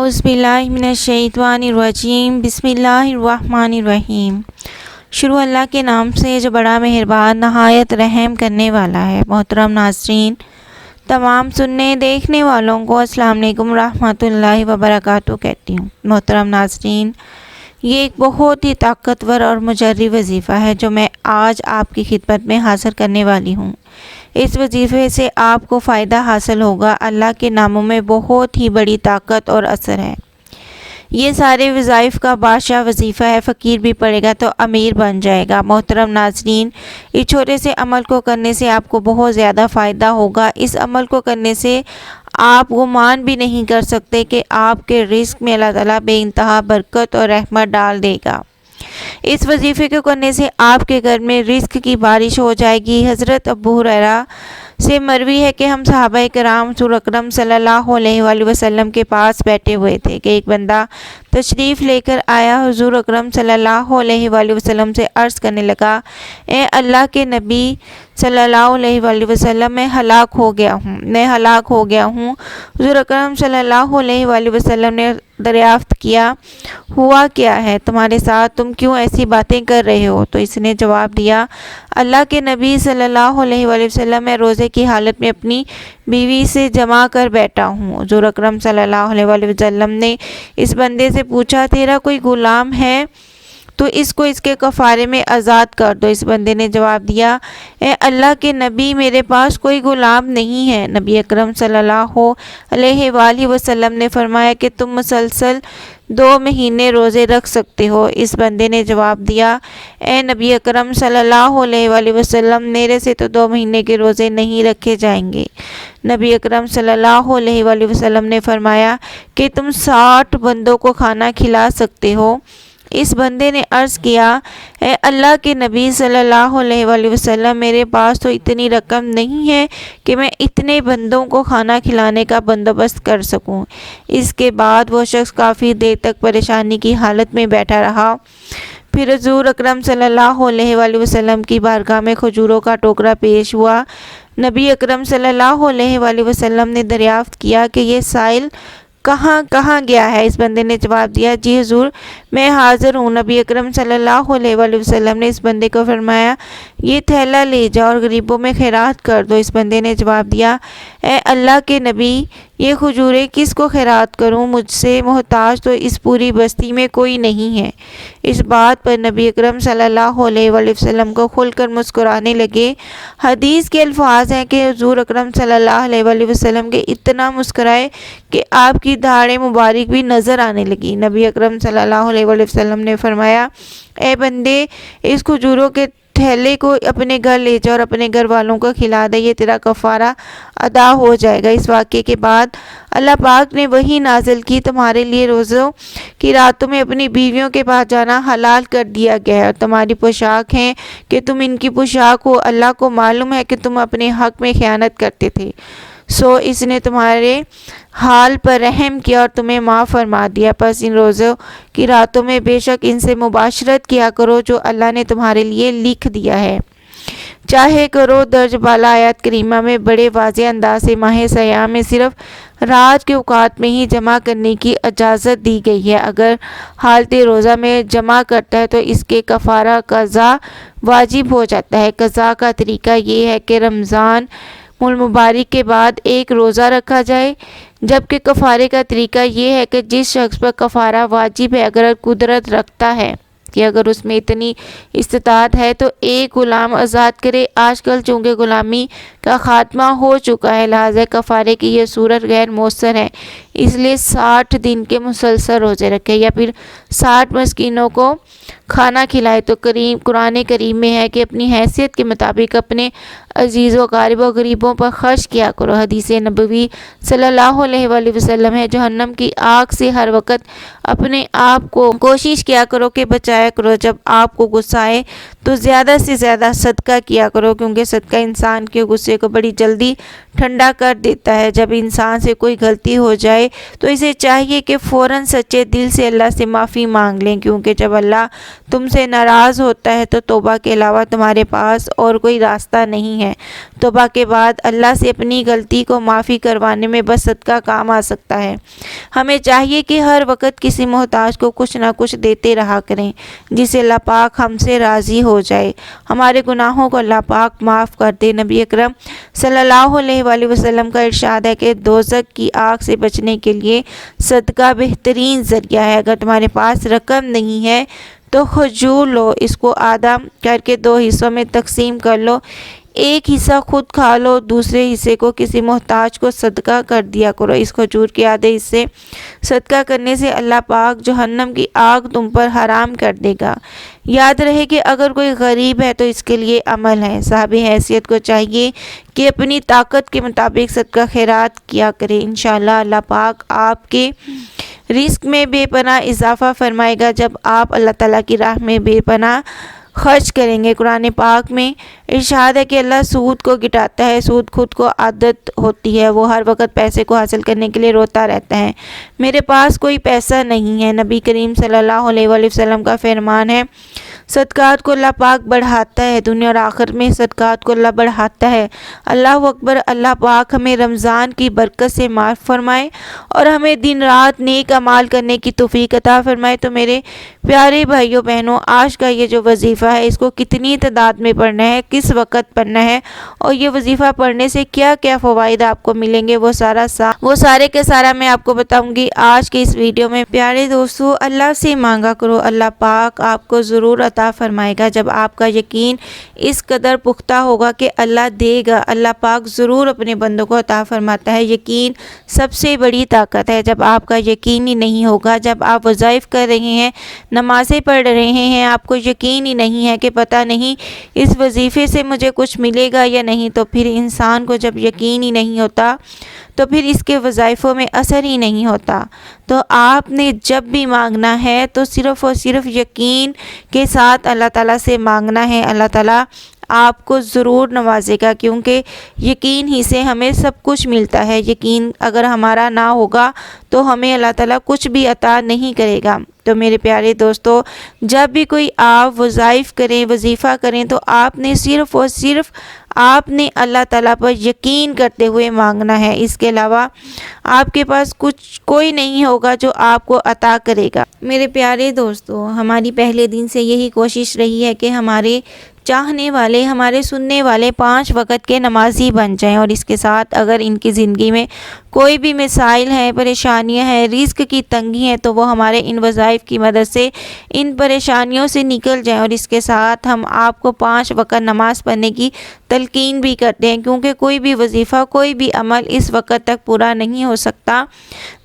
اعوذ باللہ من الشیطان الرجیم بسم اللہ الرحمن الرحیم۔ شروع اللہ کے نام سے جو بڑا مہربان نہایت رحم کرنے والا ہے۔ محترم ناظرین، تمام سننے دیکھنے والوں کو السلام علیکم ورحمۃ اللہ وبرکاتہ کہتی ہوں۔ محترم ناظرین، یہ ایک بہت ہی طاقتور اور مجرب وظیفہ ہے جو میں آج آپ کی خدمت میں حاضر کرنے والی ہوں۔ اس وظیفے سے آپ کو فائدہ حاصل ہوگا۔ اللہ کے ناموں میں بہت ہی بڑی طاقت اور اثر ہے۔ یہ سارے وظائف کا بادشاہ وظیفہ ہے۔ فقیر بھی پڑھے گا تو امیر بن جائے گا۔ محترم ناظرین، اس چھوٹے سے عمل کو کرنے سے آپ کو بہت زیادہ فائدہ ہوگا۔ اس عمل کو کرنے سے آپ گمان بھی نہیں کر سکتے کہ آپ کے رزق میں اللہ تعالیٰ بے انتہا برکت اور رحمت ڈال دے گا۔ اس وظیفے کو کرنے سے آپ کے گھر میں رزق کی بارش ہو جائے گی۔ حضرت ابو ہریرہ سے مروی ہے کہ ہم صحابہ کرام حضور اکرم صلی اللہ علیہ وآلہ وسلم کے پاس بیٹھے ہوئے تھے کہ ایک بندہ تشریف لے کر آیا۔ حضور اکرم صلی اللہ علیہ وآلہ وسلم سے عرض کرنے لگا، اے اللہ کے نبی صلی اللہ علیہ وآلہ وسلم، میں ہلاک ہو گیا ہوں۔ حضور اکرم صلی اللہ علیہ وآلہ وسلم نے دریافت کیا، ہوا کیا ہے تمہارے ساتھ؟ تم کیوں ایسی باتیں کر رہے ہو؟ تو اس نے جواب دیا، اللہ کے نبی صلی اللہ علیہ وآلہ وسلم، میں روزے کی حالت میں اپنی بیوی سے جمع کر بیٹھا ہوں۔ حضور اکرم صلی اللہ علیہ وآلہ وسلم نے اس بندے سے پوچھا، تیرا کوئی غلام ہے تو اس کو اس کے کفارے میں آزاد کر دو۔ اس بندے نے جواب دیا، اے اللہ کے نبی، میرے پاس کوئی غلام نہیں ہے۔ نبی اکرم صلی اللہ علیہ وآلہ وسلم نے فرمایا کہ تم مسلسل 2 مہینے روزے رکھ سکتے ہو۔ اس بندے نے جواب دیا، اے نبی اکرم صلی اللہ علیہ وآلہ وسلم، میرے سے تو 2 مہینے کے روزے نہیں رکھے جائیں گے۔ نبی اکرم صلی اللہ علیہ وآلہ وسلم نے فرمایا کہ تم 60 بندوں کو کھانا کھلا سکتے ہو۔ اس بندے نے عرض کیا، اے اللہ کے نبی صلی اللہ علیہ وآلہ وسلم، میرے پاس تو اتنی رقم نہیں ہے کہ میں اتنے بندوں کو کھانا کھلانے کا بندوبست کر سکوں۔ اس کے بعد وہ شخص کافی دیر تک پریشانی کی حالت میں بیٹھا رہا۔ پھر حضور اکرم صلی اللہ علیہ وآلہ وسلم کی بارگاہ میں کھجوروں کا ٹوکرا پیش ہوا۔ نبی اکرم صلی اللہ علیہ وآلہ وسلم نے دریافت کیا کہ یہ سائل کہاں گیا ہے؟ اس بندے نے جواب دیا، جی حضور، میں حاضر ہوں۔ نبی اکرم صلی اللہ علیہ وآلہ وسلم نے اس بندے کو فرمایا، یہ تھیلا لے جاؤ اور غریبوں میں خیرات کر دو۔ اس بندے نے جواب دیا، اے اللہ کے نبی، یہ کھجوریں کس کو خیرات کروں؟ مجھ سے محتاج تو اس پوری بستی میں کوئی نہیں ہے۔ اس بات پر نبی اکرم صلی اللہ علیہ وآلہ وسلم کو کھل کر مسکرانے لگے۔ حدیث کے الفاظ ہیں کہ حضور اکرم صلی اللہ علیہ وآلہ وسلم کے اتنا مسکرائے کہ آپ کی داڑھیں مبارک بھی نظر آنے لگی۔ نبی اکرم صلی اللہ علیہ وآلہ وسلم نے فرمایا، اے بندے، اس کھجوروں کے تھیلے کو اپنے گھر لے جا اور اپنے گھر والوں کو کھلا دے، یہ تیرا کفارہ ادا ہو جائے گا۔ اس واقعے کے بعد اللہ پاک نے وحی نازل کی، تمہارے لیے روزوں کی راتوں میں اپنی بیویوں کے پاس جانا حلال کر دیا گیا ہے اور تمہاری پوشاک ہیں کہ تم ان کی پوشاک ہو۔ اللہ کو معلوم ہے کہ تم اپنے حق میں خیانت کرتے تھے، سو اس نے تمہارے حال پر رحم کیا اور تمہیں معاف فرما دیا۔ پس ان روزوں کی راتوں میں بے شک ان سے مباشرت کیا کرو جو اللہ نے تمہارے لیے لکھ دیا ہے، چاہے کرو۔ درج بالا آیات کریمہ میں بڑے واضح انداز سے ماہ سیام میں صرف رات کے اوقات میں ہی جمع کرنے کی اجازت دی گئی ہے۔ اگر حالت روزہ میں جمع کرتا ہے تو اس کے کفارہ قضا واجب ہو جاتا ہے۔ قضا کا طریقہ یہ ہے کہ رمضان المبارک کے بعد ایک روزہ رکھا جائے، جبکہ کفارے کا طریقہ یہ ہے کہ جس شخص پر کفارہ واجب ہے، اگر قدرت رکھتا ہے کہ اگر اس میں اتنی استطاعت ہے تو ایک غلام آزاد کرے۔ آج کل چونکہ غلامی کا خاتمہ ہو چکا ہے، لہٰذا کفارے کی یہ صورت غیر مؤثر ہے، اس لیے 60 دن کے مسلسل روزے رکھے یا پھر 60 مسکینوں کو کھانا کھلائے۔ تو قرآن کریم میں ہے کہ اپنی حیثیت کے مطابق اپنے عزیز و اقارب و غریبوں پر خرچ کیا کرو۔ حدیث نبوی صلی اللہ علیہ وآلہ وسلم ہے، جہنم کی آگ سے ہر وقت اپنے آپ کو کوشش کیا کرو کہ بچایا کرو۔ جب آپ کو غصہ آئے تو زیادہ سے زیادہ صدقہ کیا کرو، کیونکہ صدقہ انسان کے غصے کو بڑی جلدی ٹھنڈا کر دیتا ہے۔ جب انسان سے کوئی غلطی ہو جائے تو اسے چاہیے کہ فوراً سچے دل سے اللہ سے معافی مانگ لیں، کیونکہ جب اللہ تم سے ناراض ہوتا ہے تو توبہ کے علاوہ تمہارے پاس اور کوئی راستہ نہیں ہے۔ توبہ کے بعد اللہ سے اپنی غلطی کو معافی کروانے میں بس صدقہ کام آ سکتا ہے۔ ہمیں چاہیے کہ ہر وقت کسی محتاج کو کچھ نہ کچھ دیتے رہا کریں، جس سے اللہ پاک ہم سے راضی ہو جائے، ہمارے گناہوں کو اللہ پاک معاف کر دے۔ نبی اکرم صلی اللہ علیہ وآلہ وسلم کا ارشاد ہے کہ دوزخ کی آگ سے بچنے کے لیے صدقہ بہترین ذریعہ ہے۔ اگر تمہارے پاس رقم نہیں ہے تو کھجور لو، اس کو آدھا کر کے 2 حصوں میں تقسیم کر لو، ایک حصہ خود کھا لو، دوسرے حصے کو کسی محتاج کو صدقہ کر دیا کرو۔ اس کھجور کے آدھے حصے صدقہ کرنے سے اللہ پاک جہنم کی آگ تم پر حرام کر دے گا۔ یاد رہے کہ اگر کوئی غریب ہے تو اس کے لیے عمل ہے۔ صاحب حیثیت کو چاہیے کہ اپنی طاقت کے مطابق صدقہ خیرات کیا کرے۔ انشاءاللہ اللہ پاک آپ کے رزق میں بے پناہ اضافہ فرمائے گا جب آپ اللہ تعالیٰ کی راہ میں بے پناہ خرچ کریں گے۔ قرآن پاک میں ارشاد ہے کہ اللہ سود کو گٹاتا ہے، سود خود کو عادت ہوتی ہے، وہ ہر وقت پیسے کو حاصل کرنے کے لیے روتا رہتا ہے، میرے پاس کوئی پیسہ نہیں ہے۔ نبی کریم صلی اللہ علیہ وآلہ وسلم کا فرمان ہے، صدقات کو اللہ پاک بڑھاتا ہے، دنیا اور آخرت میں صدقات کو اللہ بڑھاتا ہے۔ اللہ اکبر۔ اللہ پاک ہمیں رمضان کی برکت سے معاف فرمائے اور ہمیں دن رات نیک اعمال کرنے کی توفیق عطا فرمائے۔ تو میرے پیارے بھائیوں بہنوں، آج کا یہ جو وظیفہ ہے اس کو کتنی تعداد میں پڑھنا ہے، کس وقت پڑھنا ہے، اور یہ وظیفہ پڑھنے سے کیا کیا فوائد آپ کو ملیں گے، وہ سارے کے سارا میں آپ کو بتاؤں گی آج کے اس ویڈیو میں۔ پیارے دوستو، اللہ سے مانگا کرو، اللہ پاک آپ کو ضرور عطا فرمائے گا۔ جب آپ کا یقین اس قدر پختہ ہوگا کہ اللہ دے گا، اللہ پاک ضرور اپنے بندوں کو عطا فرماتا ہے۔ یقین سب سے بڑی طاقت ہے۔ جب آپ کا یقین ہی نہیں ہوگا، جب آپ وظائف کر رہے ہیں، نمازیں پڑھ رہے ہیں، آپ کو یقین ہی نہیں ہے کہ پتہ نہیں اس وظیفے سے مجھے کچھ ملے گا یا نہیں، تو پھر انسان کو جب یقین ہی نہیں ہوتا تو پھر اس کے وظائفوں میں اثر ہی نہیں ہوتا۔ تو آپ نے جب بھی مانگنا ہے تو صرف اور صرف یقین کے ساتھ اللہ تعالیٰ سے مانگنا ہے۔ اللہ تعالیٰ آپ کو ضرور نوازے گا، کیونکہ یقین ہی سے ہمیں سب کچھ ملتا ہے۔ یقین اگر ہمارا نہ ہوگا تو ہمیں اللہ تعالیٰ کچھ بھی عطا نہیں کرے گا۔ تو میرے پیارے دوستو، جب بھی کوئی آپ وظائف کریں، وظیفہ کریں، تو آپ نے صرف اور صرف آپ نے اللہ تعالیٰ پر یقین کرتے ہوئے مانگنا ہے۔ اس کے علاوہ آپ کے پاس کوئی نہیں ہوگا جو آپ کو عطا کرے گا۔ میرے پیارے دوستو، ہماری پہلے دن سے یہی کوشش رہی ہے کہ ہمارے چاہنے والے، ہمارے سننے والے 5 وقت کے نمازی بن جائیں، اور اس کے ساتھ اگر ان کی زندگی میں کوئی بھی مسائل ہیں، پریشانیاں ہیں، رزق کی تنگی ہے، تو وہ ہمارے ان وظائف کی مدد سے ان پریشانیوں سے نکل جائیں۔ اور اس کے ساتھ ہم آپ کو 5 وقت نماز پڑھنے کی تلقین بھی کرتے ہیں، کیونکہ کوئی بھی وظیفہ، کوئی بھی عمل اس وقت تک پورا نہیں ہو سکتا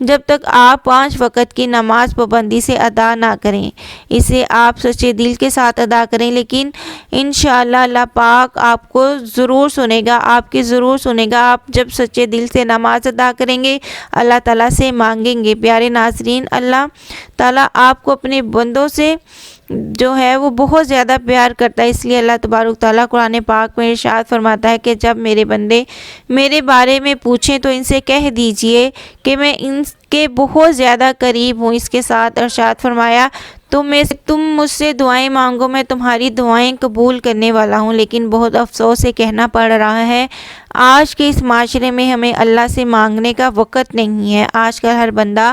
جب تک آپ 5 وقت کی نماز پابندی سے ادا نہ کریں۔ اسے آپ سچے دل کے ساتھ ادا کریں، لیکن انشاءاللہ اللہ پاک آپ کو ضرور سنے گا، آپ کی ضرور سنے گا۔ آپ جب سچے دل سے نماز ادا کریں گے، اللہ تعالیٰ سے مانگیں گے۔ پیارے ناظرین، اللہ تعالیٰ آپ کو اپنے بندوں سے جو ہے وہ بہت زیادہ پیار کرتا ہے، اس لیے اللہ تبارک تعالیٰ قرآن پاک میں ارشاد فرماتا ہے کہ جب میرے بندے میرے بارے میں پوچھیں تو ان سے کہہ دیجئے کہ میں ان کے بہت زیادہ قریب ہوں۔ اس کے ساتھ ارشاد فرمایا، تم مجھ سے دعائیں مانگو، میں تمہاری دعائیں قبول کرنے والا ہوں۔ لیکن بہت افسوس سے کہنا پڑ رہا ہے، آج کے اس معاشرے میں ہمیں اللہ سے مانگنے کا وقت نہیں ہے۔ آج کل ہر بندہ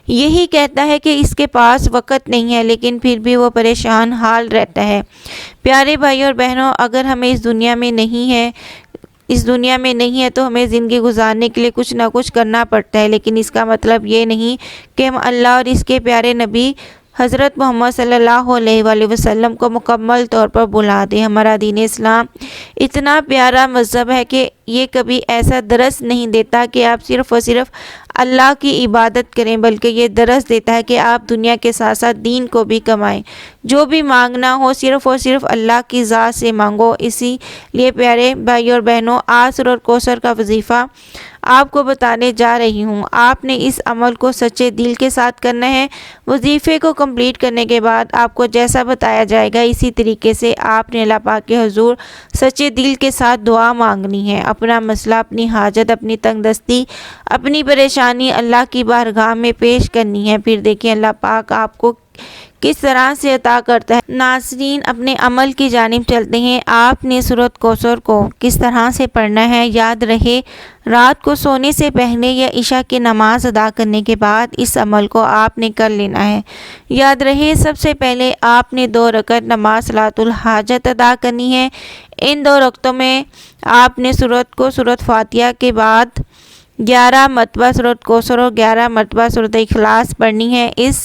یہی کہتا ہے کہ اس کے پاس وقت نہیں ہے، لیکن پھر بھی وہ پریشان حال رہتا ہے۔ پیارے بھائیوں اور بہنوں، اگر ہمیں اس دنیا میں نہیں ہے تو ہمیں زندگی گزارنے کے لیے کچھ نہ کچھ کرنا پڑتا ہے، لیکن اس کا مطلب یہ نہیں کہ ہم اللہ اور اس کے پیارے نبی حضرت محمد صلی اللہ علیہ وآلہ وسلم کو مکمل طور پر بھلا دیں۔ ہمارا دین اسلام اتنا پیارا مذہب ہے کہ یہ کبھی ایسا درس نہیں دیتا کہ آپ صرف اور صرف اللہ کی عبادت کریں، بلکہ یہ درس دیتا ہے کہ آپ دنیا کے ساتھ ساتھ دین کو بھی کمائیں۔ جو بھی مانگنا ہو صرف اور صرف اللہ کی ذات سے مانگو۔ اسی لیے پیارے بھائی اور بہنوں، عصر اور کوثر کا وظیفہ آپ کو بتانے جا رہی ہوں۔ آپ نے اس عمل کو سچے دل کے ساتھ کرنا ہے۔ وظیفے کو کمپلیٹ کرنے کے بعد آپ کو جیسا بتایا جائے گا اسی طریقے سے آپ نے اللہ پاک کے حضور سچے دل کے ساتھ دعا مانگنی ہے۔ اپنا مسئلہ، اپنی حاجت، اپنی تنگ دستی، اپنی پریشانی اللہ کی بارگاہ میں پیش کرنی ہے۔ پھر دیکھیں اللہ پاک آپ کو کس طرح سے عطا کرتا ہے۔ ناظرین، اپنے عمل کی جانب چلتے ہیں۔ آپ نے سورۃ کوثر کو کس طرح سے پڑھنا ہے یاد رہے۔ رات کو سونے سے پہلے یا عشاء کی نماز ادا کرنے کے بعد اس عمل کو آپ نے کر لینا ہے۔ یاد رہے سب سے پہلے آپ نے 2 رکعت نماز صلاۃ الحاجت ادا کرنی ہے۔ ان 2 رکعتوں میں آپ نے سورۃ فاتحہ کے بعد 11 مرتبہ سورۃ کوثر اور 11 مرتبہ سورۃ اخلاص پڑھنی ہے۔ اس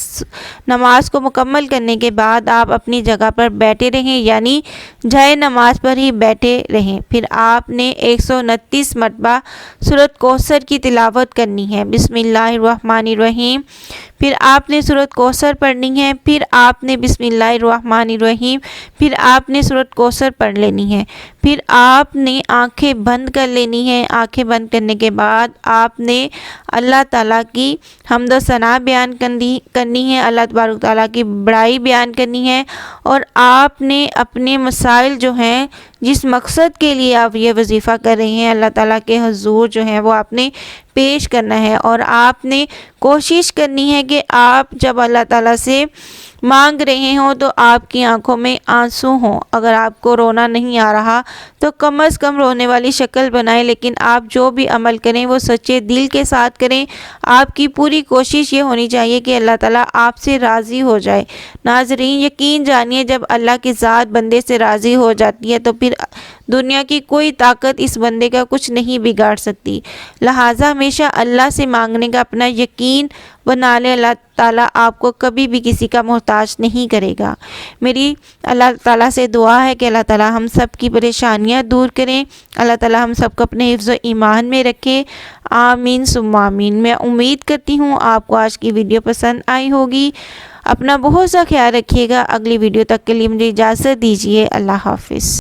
نماز کو مکمل کرنے کے بعد آپ اپنی جگہ پر بیٹھے رہیں، یعنی جائے نماز پر ہی بیٹھے رہیں۔ پھر آپ نے 129 مرتبہ سورۃ کوثر کی تلاوت کرنی ہے۔ بسم اللہ الرحمن الرحیم۔ پھر آپ نے سورۃ کوثر پڑھنی ہے۔ پھر آپ نے بسم اللہ الرحمن الرحیم۔ پھر آپ نے سورۃ کوثر پڑھ لینی ہے۔ پھر آپ نے آنکھیں بند کر لینی ہے۔ آنکھیں بند کرنے کے بعد آپ نے اللہ تعالیٰ کی حمد و ثنا بیان کرنی ہے، اللہ تبارک تعالیٰ کی بڑائی بیان کرنی ہے، اور آپ نے اپنے مسائل جو ہیں جس مقصد کے لیے آپ یہ وظیفہ کر رہے ہیں اللہ تعالیٰ کے حضور جو ہیں وہ آپ نے پیش کرنا ہے، اور آپ نے کوشش کرنی ہے کہ آپ جب اللہ تعالیٰ سے مانگ رہے ہوں تو آپ کی آنکھوں میں آنسو ہوں۔ اگر آپ کو رونا نہیں آ رہا تو کم از کم رونے والی شکل بنائیں، لیکن آپ جو بھی عمل کریں وہ سچے دل کے ساتھ کریں۔ آپ کی پوری کوشش یہ ہونی چاہیے کہ اللہ تعالیٰ آپ سے راضی ہو جائے۔ ناظرین، یقین جانیے جب اللہ کی ذات بندے سے راضی ہو جاتی ہے تو پھر دنیا کی کوئی طاقت اس بندے کا کچھ نہیں بگاڑ سکتی۔ لہٰذا ہمیشہ اللہ سے مانگنے کا اپنا یقین بنا لیں۔ اللہ تعالیٰ آپ کو کبھی بھی کسی کا محتاج نہیں کرے گا۔ میری اللہ تعالیٰ سے دعا ہے کہ اللہ تعالیٰ ہم سب کی پریشانیاں دور کریں، اللہ تعالیٰ ہم سب کو اپنے حفظ و ایمان میں رکھے۔ آمین ثم آمین۔ میں امید کرتی ہوں آپ کو آج کی ویڈیو پسند آئی ہوگی۔ اپنا بہت سا خیال رکھیے گا۔ اگلی ویڈیو تک کے لیے مجھے اجازت دیجیے۔ اللہ حافظ۔